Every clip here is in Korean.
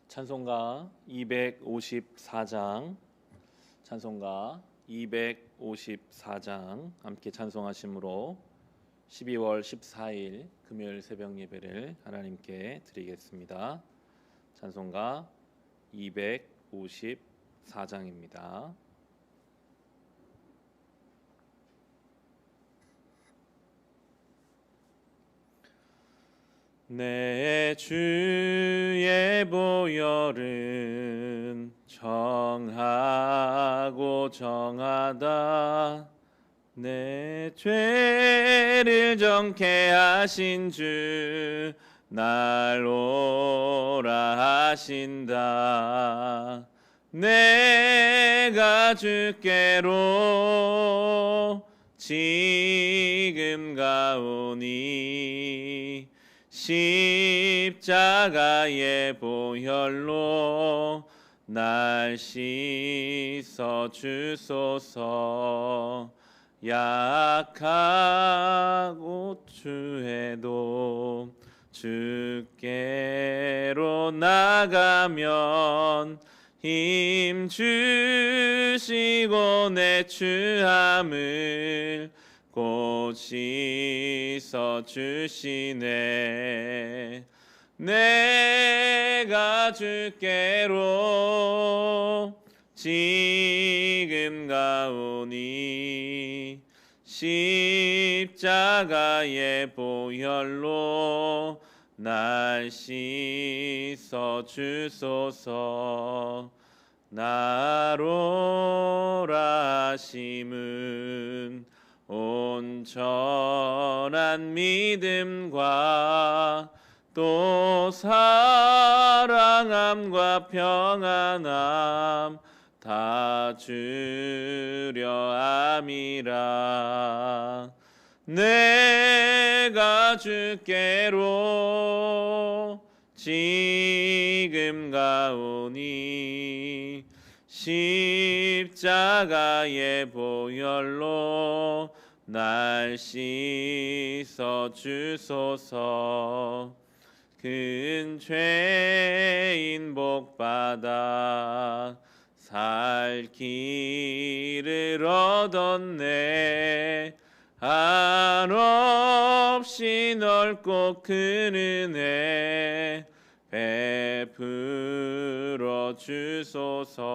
찬송가 254장, 찬송가 254장 함께 찬송하심으로 12월 14일 금요일 새벽 예배를 하나님께 드리겠습니다. 찬송가 254장입니다. 내 주의 보혈은 정하고 정하다. 내 죄를 정케 하신 주 날 오라 하신다. 내가 주께로 지금 가오니 십자가의 보혈로 날 씻어 주소서. 약하고 추해도 주께로 나가면 힘 주시고 내 추함을 곧 씻어 주시네. 내가 주께로 지금 가오니 십자가의 보혈로 날 씻어 주소서. 나로라 하심은 온전한 믿음과 또 사랑함과 평안함 다 주려 함이라. 내가 주께로 지금 가오니 십자가의 보혈로 날 씻어 주소서. 큰 죄인 복받아 살 길을 얻었네. 한없이 넓고 큰 은혜 베풀어 주소서.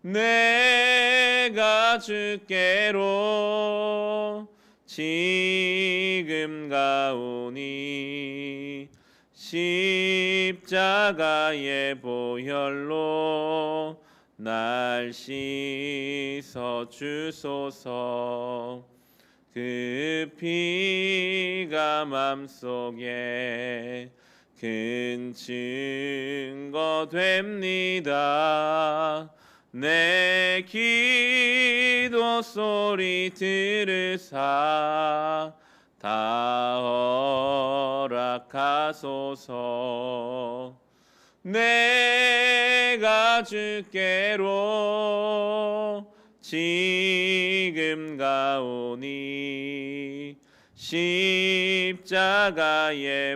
내가 주께로 지금 가오니 십자가의 보혈로 날 씻어 주소서. 그 피가 맘속에 큰 증거 됩니다. 내 기도 소리 들으사 다 허락하소서. 내가 주께로 지금 가오니 십자가의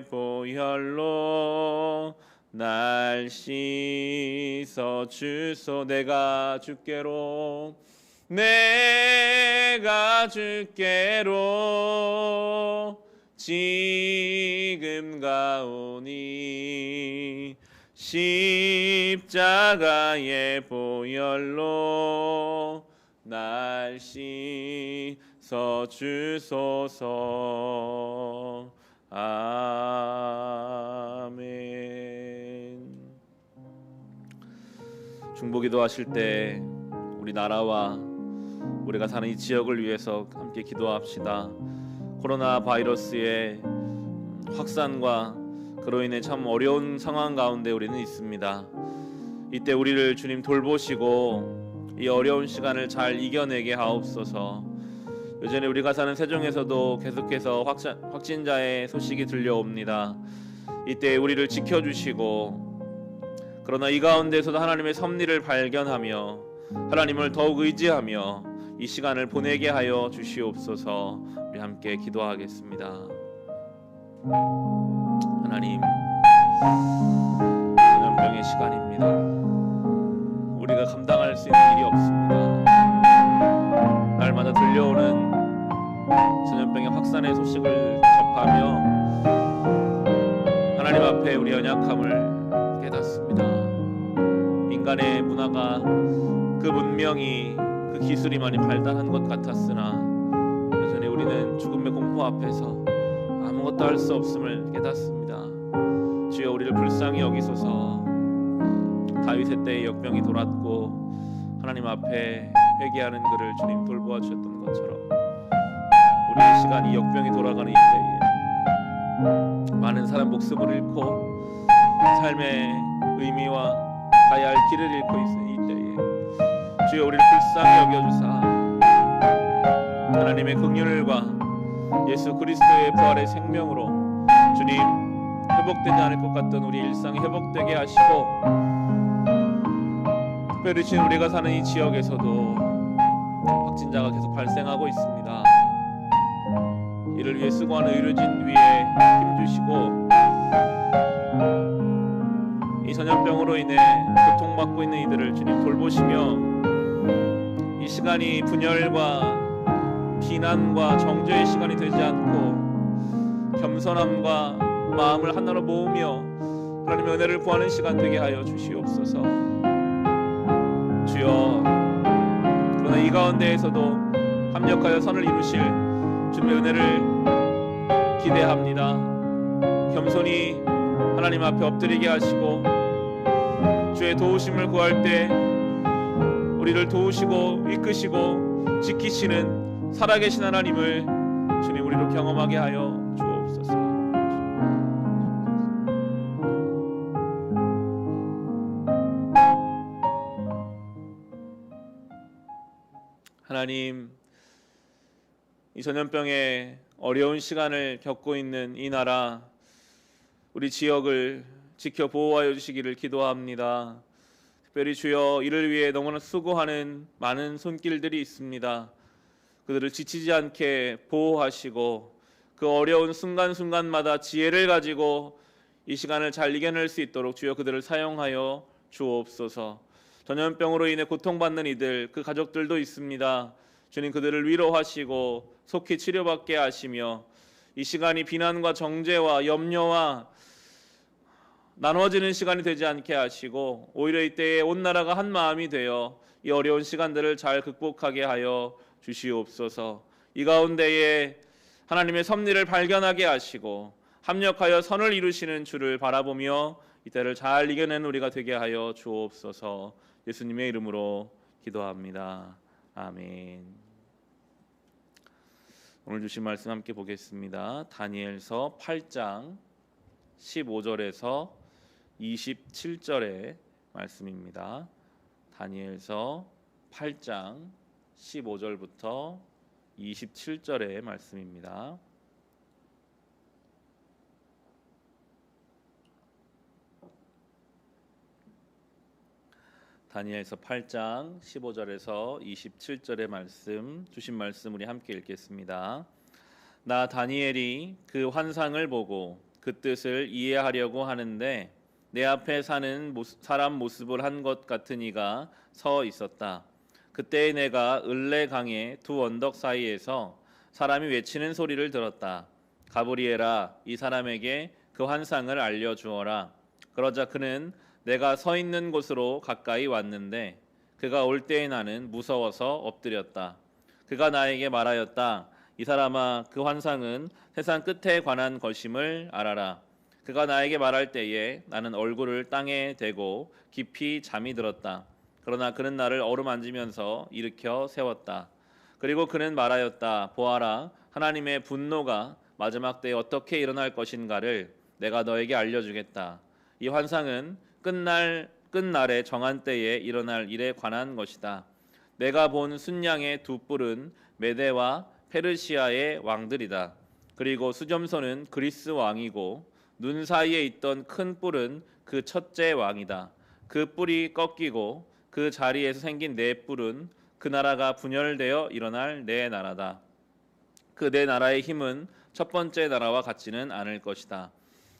보혈로 날 씻어 주소. 내가 주께로 지금 가오니 십자가의 보혈로 날 씻어 주소서. 아멘. 중보기도 하실 때 우리 나라와 우리가 사는 이 지역을 위해서 함께 기도합시다. 코로나 바이러스의 확산과 그로 인해 참 어려운 상황 가운데 우리는 있습니다. 이때 우리를 주님 돌보시고 이 어려운 시간을 잘 이겨내게 하옵소서. 여전히 우리가 사는 세종에서도 계속해서 확진자의 소식이 들려옵니다. 이때 우리를 지켜주시고, 그러나 이 가운데서도 하나님의 섭리를 발견하며 하나님을 더욱 의지하며 이 시간을 보내게 하여 주시옵소서. 우리 함께 기도하겠습니다. 하나님, 시간입니다. 우리가 감당할 수 있는 일이 없습니다. 날마다 들려오는 전염병의 확산의 소식을 접하며 하나님 앞에 우리 연약함을 깨닫습니다. 인간의 문화가, 그 문명이, 그 기술이 많이 발달한 것 같았으나 여전히 우리는 죽음의 공포 앞에서 아무것도 할 수 없음을 깨닫습니다. 주여, 우리를 불쌍히 여기소서. 다윗의 때에 역병이 돌았고 하나님 앞에 회개하는 그를 주님 돌보아 주셨던 것처럼 우리의 시간이 역병이 돌아가는 이때에 많은 사람 목숨을 잃고 삶의 의미와 가야 할 길을 잃고 있는 이때에 주여, 우리를 불쌍히 여겨주사 하나님의 긍휼과 예수 그리스도의 부활의 생명으로 주님, 회복되지 않을 것 같던 우리 일상이 회복되게 하시고, 특별히 지금 우리가 사는 이 지역에서도 확진자가 계속 발생하고 있습니다. 이를 위해 수고하는 의료진 위에 힘주시고, 이 전염병으로 인해 고통받고 있는 이들을 주님 돌보시며, 이 시간이 분열과 비난과 정죄의 시간이 되지 않고 겸손함과 마음을 하나로 모으며 하나님의 은혜를 구하는 시간 되게 하여 주시옵소서. 주여, 그러나 이 가운데에서도 합력하여 선을 이루실 주님의 은혜를 기대합니다. 겸손히 하나님 앞에 엎드리게 하시고, 주의 도우심을 구할 때 우리를 도우시고 이끄시고 지키시는 살아계신 하나님을 주님, 우리로 경험하게 하여 주옵소서. 하나님, 이 전염병의 어려운 시간을 겪고 있는 이 나라, 우리 지역을 지켜 보호하여 주시기를 기도합니다. 특별히 주여, 이를 위해 너무나 수고하는 많은 손길들이 있습니다. 그들을 지치지 않게 보호하시고 그 어려운 순간순간마다 지혜를 가지고 이 시간을 잘 이겨낼 수 있도록 주여 그들을 사용하여 주옵소서. 전염병으로 인해 고통받는 이들, 그 가족들도 있습니다. 주님, 그들을 위로하시고 속히 치료받게 하시며 이 시간이 비난과 정죄와 염려와 나눠지는 시간이 되지 않게 하시고, 오히려 이때에 온 나라가 한 마음이 되어 이 어려운 시간들을 잘 극복하게 하여 주시옵소서. 이 가운데에 하나님의 섭리를 발견하게 하시고 합력하여 선을 이루시는 주를 바라보며 이때를 잘 이겨내는 우리가 되게 하여 주옵소서. 예수님의 이름으로 기도합니다. 아멘. 오늘 주신 말씀 함께 보겠습니다. 다니엘서 8장 15절에서 27절의 말씀입니다. 다니엘서 8장 15절부터 27절의 말씀입니다. 다니엘서 8장 15절에서 27절의 말씀, 주신 말씀 우리 함께 읽겠습니다. 나 다니엘이 그 환상을 보고 그 뜻을 이해하려고 하는데 내 앞에 사는 사람 모습을 한 것 같은 이가 서 있었다. 그때 내가 을레강의 두 언덕 사이에서 사람이 외치는 소리를 들었다. 가브리엘아, 이 사람에게 그 환상을 알려주어라. 그러자 그는 내가 서 있는 곳으로 가까이 왔는데 그가 올 때에 나는 무서워서 엎드렸다. 그가 나에게 말하였다. 이 사람아, 그 환상은 세상 끝에 관한 것임을 알아라. 그가 나에게 말할 때에 나는 얼굴을 땅에 대고 깊이 잠이 들었다. 그러나 그는 나를 어루만지면서 일으켜 세웠다. 그리고 그는 말하였다. 보아라, 하나님의 분노가 마지막 때에 어떻게 일어날 것인가를 내가 너에게 알려주겠다. 이 환상은 끝날의 정한 때에 일어날 일에 관한 것이다. 내가 본 순양의 두 뿔은 메대와 페르시아의 왕들이다. 그리고 수점소는 그리스 왕이고 눈 사이에 있던 큰 뿔은 그 첫째 왕이다. 그 뿔이 꺾이고 그 자리에서 생긴 네 뿔은 그 나라가 분열되어 일어날 네 나라다. 그 네 나라의 힘은 첫 번째 나라와 같지는 않을 것이다.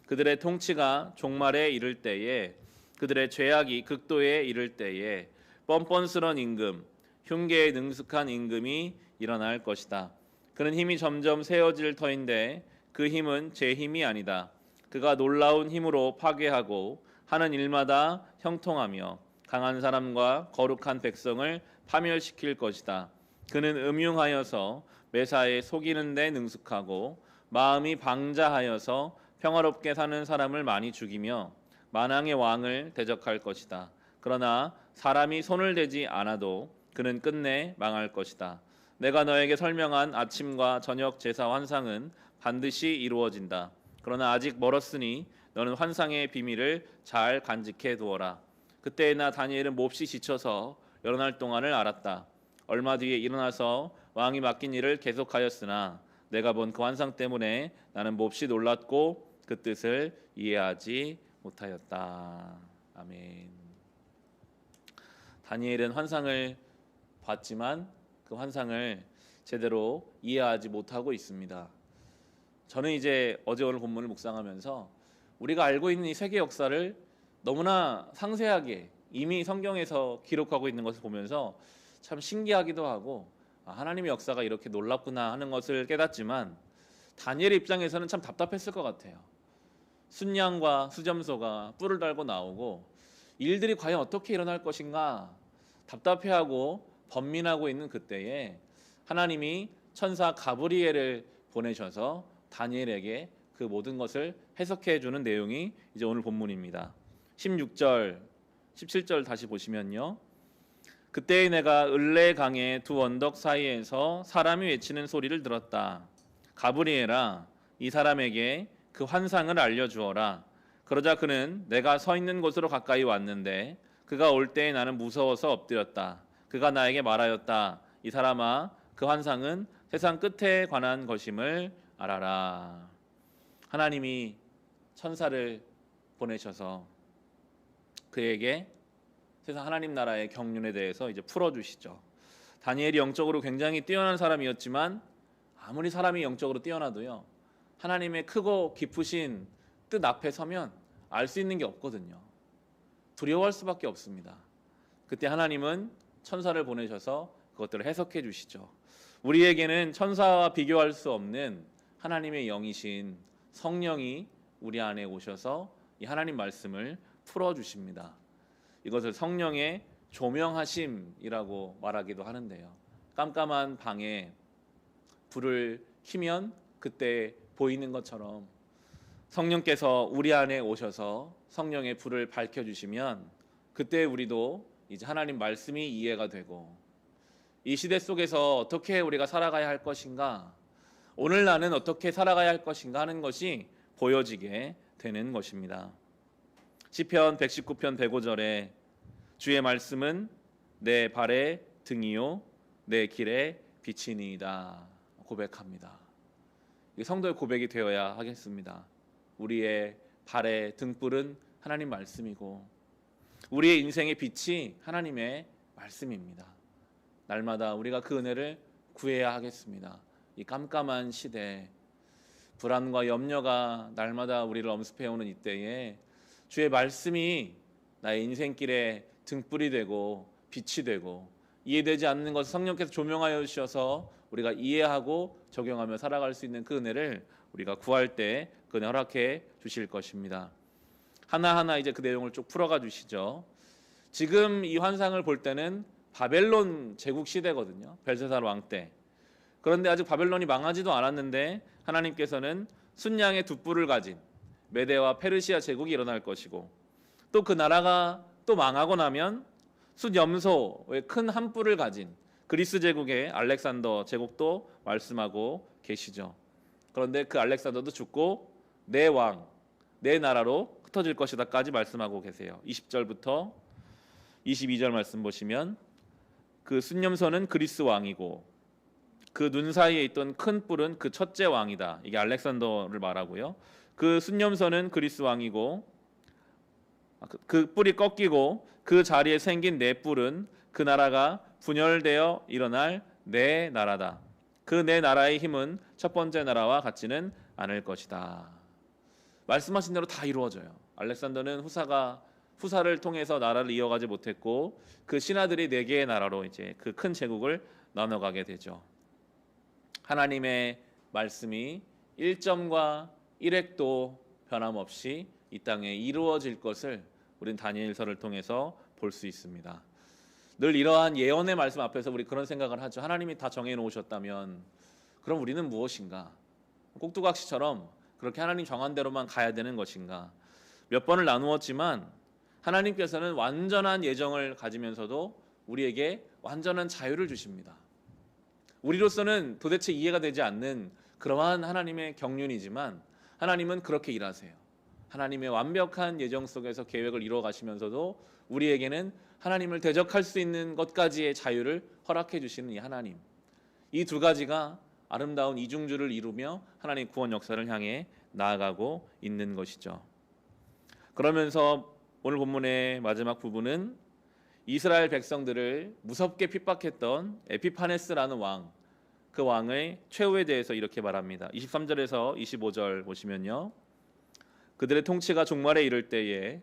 그들의 통치가 종말에 이를 때에 그들의 죄악이 극도에 이를 때에 뻔뻔스런 임금, 흉계에 능숙한 임금이 일어날 것이다. 그는 힘이 점점 세어질 터인데 그 힘은 제 힘이 아니다. 그가 놀라운 힘으로 파괴하고 하는 일마다 형통하며 강한 사람과 거룩한 백성을 파멸시킬 것이다. 그는 음흉하여서 매사에 속이는 데 능숙하고 마음이 방자하여서 평화롭게 사는 사람을 많이 죽이며 만왕의 왕을 대적할 것이다. 그러나 사람이 손을 대지 않아도 그는 끝내 망할 것이다. 내가 너에게 설명한 아침과 저녁 제사 환상은 반드시 이루어진다. 그러나 아직 멀었으니 너는 환상의 비밀을 잘 간직해 두어라. 그때 나 다니엘은 몹시 지쳐서 여러 날 동안을 알았다. 얼마 뒤에 일어나서 왕이 맡긴 일을 계속하였으나 내가 본 그 환상 때문에 나는 몹시 놀랐고 그 뜻을 이해하지 못하였다. 아멘. 다니엘은 환상을 봤지만 그 환상을 제대로 이해하지 못하고 있습니다. 저는 이제 어제 오늘 본문을 묵상하면서 우리가 알고 있는 이 세계 역사를 너무나 상세하게 이미 성경에서 기록하고 있는 것을 보면서 참 신기하기도 하고 하나님의 역사가 이렇게 놀랍구나 하는 것을 깨닫지만 다니엘의 입장에서는 참 답답했을 것 같아요. 순양과 수점소가 뿔을 달고 나오고 일들이 과연 어떻게 일어날 것인가 답답해하고 번민하고 있는 그때에 하나님이 천사 가브리엘을 보내셔서 다니엘에게 그 모든 것을 해석해 주는 내용이 이제 오늘 본문입니다. 16절, 17절 다시 보시면요. 그때에 내가 을레 강의 두 언덕 사이에서 사람이 외치는 소리를 들었다. 가브리엘아, 이 사람에게 그 환상을 알려주어라. 그러자 그는 내가 서 있는 곳으로 가까이 왔는데 그가 올 때에 나는 무서워서 엎드렸다. 그가 나에게 말하였다. 이 사람아, 그 환상은 세상 끝에 관한 것임을 알아라. 하나님이 천사를 보내셔서 그에게 세상 하나님 나라의 경륜에 대해서 이제 풀어주시죠. 다니엘이 영적으로 굉장히 뛰어난 사람이었지만 아무리 사람이 영적으로 뛰어나도요, 하나님의 크고 깊으신 뜻 앞에 서면 알 수 있는 게 없거든요. 두려워할 수밖에 없습니다. 그때 하나님은 천사를 보내셔서 그것들을 해석해 주시죠. 우리에게는 천사와 비교할 수 없는 하나님의 영이신 성령이 우리 안에 오셔서 이 하나님 말씀을 풀어주십니다. 이것을 성령의 조명하심이라고 말하기도 하는데요. 깜깜한 방에 불을 켜면 그때 보이는 것처럼 성령께서 우리 안에 오셔서 성령의 불을 밝혀주시면 그때 우리도 이제 하나님 말씀이 이해가 되고 이 시대 속에서 어떻게 우리가 살아가야 할 것인가, 오늘 나는 어떻게 살아가야 할 것인가 하는 것이 보여지게 되는 것입니다. 시편 119편 105절에 주의 말씀은 내 발의 등이요 내 길의 빛이니이다 고백합니다. 성도의 고백이 되어야 하겠습니다. 우리의 발의 등불은 하나님 말씀이고 우리의 인생의 빛이 하나님의 말씀입니다. 날마다 우리가 그 은혜를 구해야 하겠습니다. 이 깜깜한 시대, 불안과 염려가 날마다 우리를 엄습해오는 이때에 주의 말씀이 나의 인생길에 등불이 되고 빛이 되고 이해되지 않는 것을 성령께서 조명하여 주셔서 우리가 이해하고 적용하며 살아갈 수 있는 그 은혜를 우리가 구할 때 그 은혜 허락해 주실 것입니다. 하나하나 이제 그 내용을 쭉 풀어가 주시죠. 지금 이 환상을 볼 때는 바벨론 제국 시대거든요. 벨사살 왕 때. 그런데 아직 바벨론이 망하지도 않았는데 하나님께서는 순양의 두 뿔을 가진 메데와 페르시아 제국이 일어날 것이고 또 그 나라가 또 망하고 나면 숫염소의 큰 한 뿔을 가진 그리스 제국의 알렉산더 제국도 말씀하고 계시죠. 그런데 그 알렉산더도 죽고 내 왕, 내 나라로 흩어질 것이다까지 말씀하고 계세요. 20절부터 22절 말씀 보시면 그 숫염소는 그리스 왕이고 그 눈 사이에 있던 큰 뿔은 그 첫째 왕이다. 이게 알렉산더를 말하고요. 그 숫염소는 그리스 왕이고 그 뿔이 꺾이고 그 자리에 생긴 네 뿔은 그 나라가 분열되어 일어날 네 나라다. 그 네 나라의 힘은 첫 번째 나라와 같지는 않을 것이다. 말씀하신 대로 다 이루어져요. 알렉산더는 후사가 후사를 통해서 나라를 이어가지 못했고 그 신하들이 네 개의 나라로 이제 그 큰 제국을 나눠가게 되죠. 하나님의 말씀이 1점과 1획도 변함없이 이 땅에 이루어질 것을 우리는 다니엘서를 통해서 볼 수 있습니다. 늘 이러한 예언의 말씀 앞에서 우리 그런 생각을 하죠. 하나님이 다 정해 놓으셨다면 그럼 우리는 무엇인가? 꼭두각시처럼 그렇게 하나님 정한 대로만 가야 되는 것인가? 몇 번을 나누었지만 하나님께서는 완전한 예정을 가지면서도 우리에게 완전한 자유를 주십니다. 우리로서는 도대체 이해가 되지 않는 그러한 하나님의 경륜이지만 하나님은 그렇게 일하세요. 하나님의 완벽한 예정 속에서 계획을 이루어 가시면서도 우리에게는 하나님을 대적할 수 있는 것까지의 자유를 허락해 주시는 이 하나님, 이 두 가지가 아름다운 이중주를 이루며 하나님 구원 역사를 향해 나아가고 있는 것이죠. 그러면서 오늘 본문의 마지막 부분은 이스라엘 백성들을 무섭게 핍박했던 에피파네스라는 왕, 그 왕의 최후에 대해서 이렇게 말합니다. 23절에서 25절 보시면요, 그들의 통치가 종말에 이를 때에,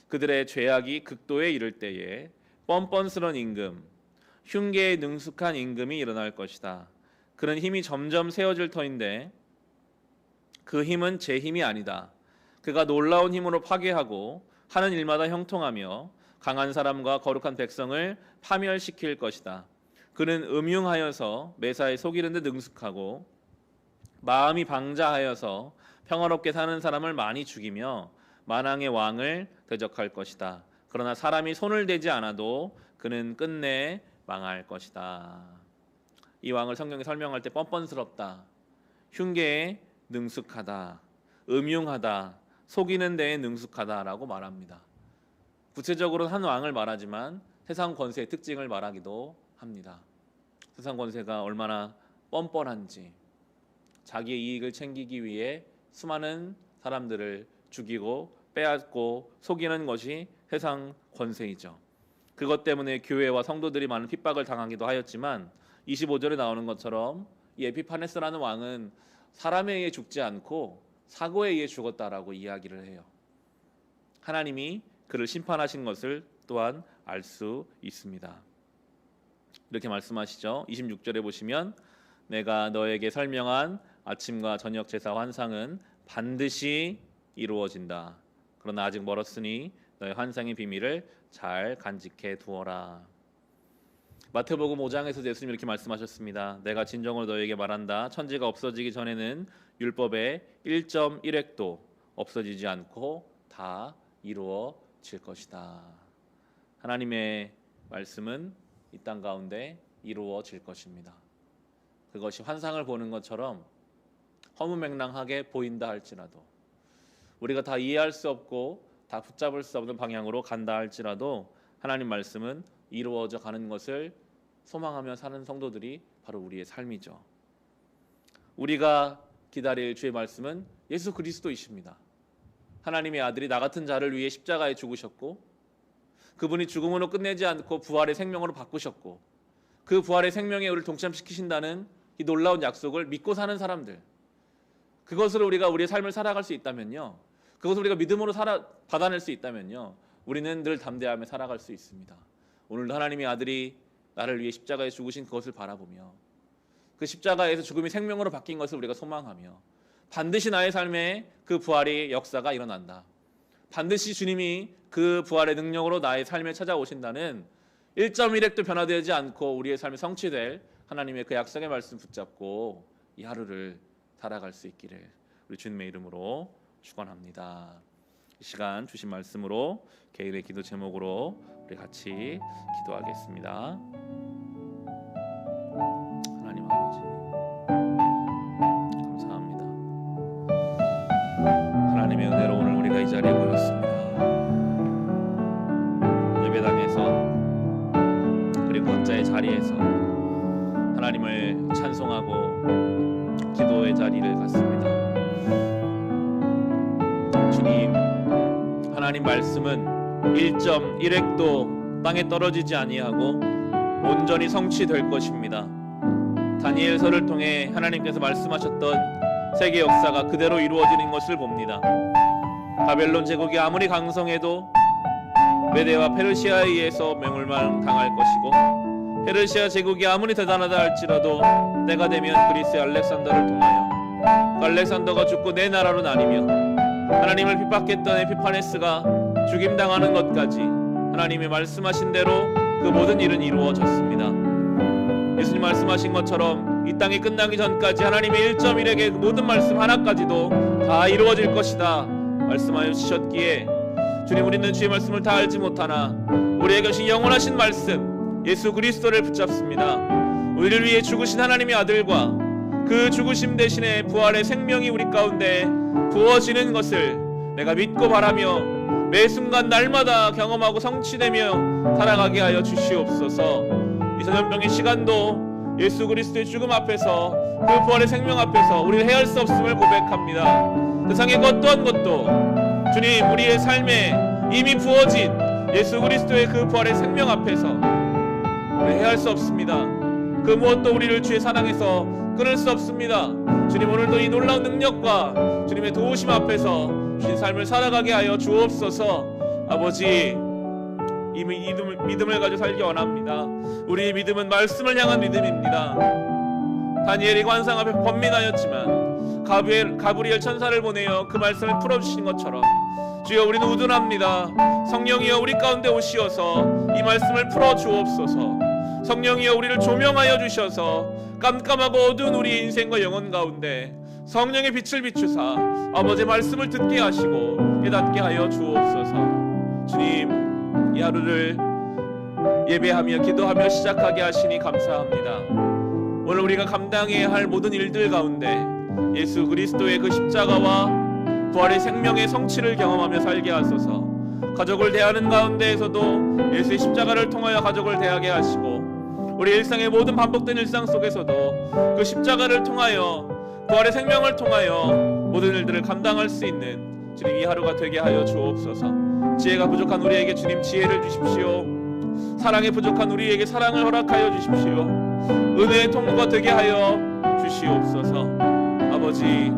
그들의 죄악이 극도에 이를 때에 뻔뻔스런 임금, 흉계에 능숙한 임금이 일어날 것이다. 그는 힘이 점점 세워질 터인데 그 힘은 제 힘이 아니다. 그가 놀라운 힘으로 파괴하고 하는 일마다 형통하며 강한 사람과 거룩한 백성을 파멸시킬 것이다. 그는 음흉하여서 매사에 속이는 데 능숙하고 마음이 방자하여서 평화롭게 사는 사람을 많이 죽이며 만왕의 왕을 대적할 것이다. 그러나 사람이 손을 대지 않아도 그는 끝내 망할 것이다. 이 왕을 성경에 설명할 때 뻔뻔스럽다, 흉계에 능숙하다, 음흉하다, 속이는 데에 능숙하다라고 말합니다. 구체적으로는 한 왕을 말하지만 세상 권세의 특징을 말하기도 합니다. 세상 권세가 얼마나 뻔뻔한지, 자기의 이익을 챙기기 위해 수많은 사람들을 죽이고 빼앗고 속이는 것이 세상 권세이죠. 그것 때문에 교회와 성도들이 많은 핍박을 당하기도 하였지만 25절에 나오는 것처럼 이 에피파네스라는 왕은 사람에 의해 죽지 않고 사고에 의해 죽었다라고 이야기를 해요. 하나님이 그를 심판하신 것을 또한 알 수 있습니다. 이렇게 말씀하시죠. 26절에 보시면 내가 너에게 설명한 아침과 저녁 제사 환상은 반드시 이루어진다. 그러나 아직 멀었으니 너의 환상의 비밀을 잘 간직해 두어라. 마태복음 5장에서 예수님이 이렇게 말씀하셨습니다. 내가 진정으로 너에게 말한다. 천지가 없어지기 전에는 율법의 1.1획도 없어지지 않고 다 이루어질 것이다. 하나님의 말씀은 이 땅 가운데 이루어질 것입니다. 그것이 환상을 보는 것처럼 허무맹랑하게 보인다 할지라도, 우리가 다 이해할 수 없고 다 붙잡을 수 없는 방향으로 간다 할지라도 하나님 말씀은 이루어져 가는 것을 소망하며 사는 성도들이 바로 우리의 삶이죠. 우리가 기다릴 주의 말씀은 예수 그리스도이십니다. 하나님의 아들이 나 같은 자를 위해 십자가에 죽으셨고 그분이 죽음으로 끝내지 않고 부활의 생명으로 바꾸셨고 그 부활의 생명에 우리를 동참시키신다는 이 놀라운 약속을 믿고 사는 사람들, 그것으로 우리가 우리의 삶을 살아갈 수 있다면요, 그것을 우리가 믿음으로 받아낼 수 있다면요, 우리는 늘 담대하며 살아갈 수 있습니다. 오늘도 하나님의 아들이 나를 위해 십자가에 죽으신 그것을 바라보며 그 십자가에서 죽음이 생명으로 바뀐 것을 우리가 소망하며 반드시 나의 삶에 그 부활의 역사가 일어난다, 반드시 주님이 그 부활의 능력으로 나의 삶에 찾아오신다는 1.1획도 변화되지 않고 우리의 삶이 성취될 하나님의 그 약속의 말씀 붙잡고 이 하루를 살아갈 수 있기를 우리 주님의 이름으로 축원합니다. 이 시간 주신 말씀으로 개인의 기도 제목으로 우리 같이 기도하겠습니다. 하나님 아버지 감사합니다. 하나님의 은혜로 오늘 우리가 이 자리에 모였습니다. 예배당에서 그리고 각자의 자리에서 하나님을 찬송하고 기도의 자리를 갖습니다. 주님, 하나님 말씀은 1.1획도 땅에 떨어지지 아니하고 온전히 성취될 것입니다. 다니엘서를 통해 하나님께서 말씀하셨던 세계 역사가 그대로 이루어지는 것을 봅니다. 바벨론 제국이 아무리 강성해도 메데와 페르시아에 의해서 멸망당할 것이고, 페르시아 제국이 아무리 대단하다 할지라도 때가 되면 그리스의 알렉산더를 통하여 그 알렉산더가 죽고 내 나라로 나뉘며 하나님을 핍박했던 에피파네스가 죽임당하는 것까지 하나님이 말씀하신 대로 그 모든 일은 이루어졌습니다. 예수님 말씀하신 것처럼 이 땅이 끝나기 전까지 하나님의 1.1에게 그 모든 말씀 하나까지도 다 이루어질 것이다 말씀하여 주셨기에, 주님, 우리는 주의 말씀을 다 알지 못하나 우리에게 주신 영원하신 말씀 예수 그리스도를 붙잡습니다. 우리를 위해 죽으신 하나님의 아들과 그 죽으심 대신에 부활의 생명이 우리 가운데 부어지는 것을 내가 믿고 바라며 매 순간 날마다 경험하고 성취되며 살아가게 하여 주시옵소서. 이 전염병의 시간도 예수 그리스도의 죽음 앞에서 그 부활의 생명 앞에서 우리를 해할 수 없음을 고백합니다. 세상의 것 또한 것도 주님, 우리의 삶에 이미 부어진 예수 그리스도의 그 부활의 생명 앞에서 우리 해할 수 없습니다. 그 무엇도 우리를 주의 사랑에서 끊을 수 없습니다. 주님, 오늘도 이 놀라운 능력과 주님의 도우심 앞에서 주신 삶을 살아가게 하여 주옵소서. 아버지, 이 믿음을 가지고 살기 원합니다. 우리의 믿음은 말씀을 향한 믿음입니다. 다니엘이 관상 앞에 번민하였지만 가브리엘 천사를 보내어 그 말씀을 풀어주신 것처럼, 주여, 우리는 우둔합니다. 성령이여 우리 가운데 오시어서 이 말씀을 풀어주옵소서. 성령이여 우리를 조명하여 주셔서 깜깜하고 어두운 우리의 인생과 영혼 가운데 성령의 빛을 비추사 아버지의 말씀을 듣게 하시고 깨닫게 하여 주옵소서. 주님, 이 하루를 예배하며 기도하며 시작하게 하시니 감사합니다. 오늘 우리가 감당해야 할 모든 일들 가운데 예수 그리스도의 그 십자가와 부활의 생명의 성취를 경험하며 살게 하소서. 가족을 대하는 가운데에서도 예수의 십자가를 통하여 가족을 대하게 하시고, 우리 일상의 모든 반복된 일상 속에서도 그 십자가를 통하여 부활의 생명을 통하여 모든 일들을 감당할 수 있는 주님, 이 하루가 되게 하여 주옵소서. 지혜가 부족한 우리에게 주님 지혜를 주십시오. 사랑이 부족한 우리에게 사랑을 허락하여 주십시오. 은혜의 통로가 되게 하여 주시옵소서. 아버지,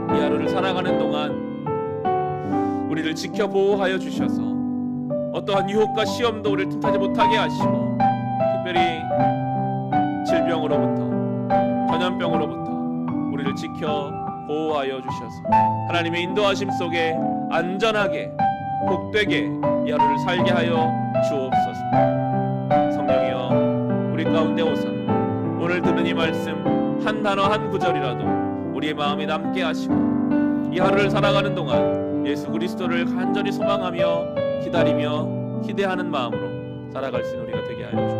이 하루를 살아가는 동안 우리를 지켜 보호하여 주셔서 어떠한 유혹과 시험도 우리를 틈타지 못하게 하시고, 특별히 질병으로부터, 전염병으로부터 우리를 지켜 보호하여 주셔서 하나님의 인도하심 속에 안전하게 복되게 이 하루를 살게 하여 주옵소서. 성령이여 우리 가운데 오사 오늘 듣는 이 말씀 한 단어 한 구절이라도 우리의 마음에 남게 하시고, 이 하루를 살아가는 동안 예수 그리스도를 간절히 소망하며 기다리며 기대하는 마음으로 살아갈 수 있는 우리가 되게 하여 주옵소서.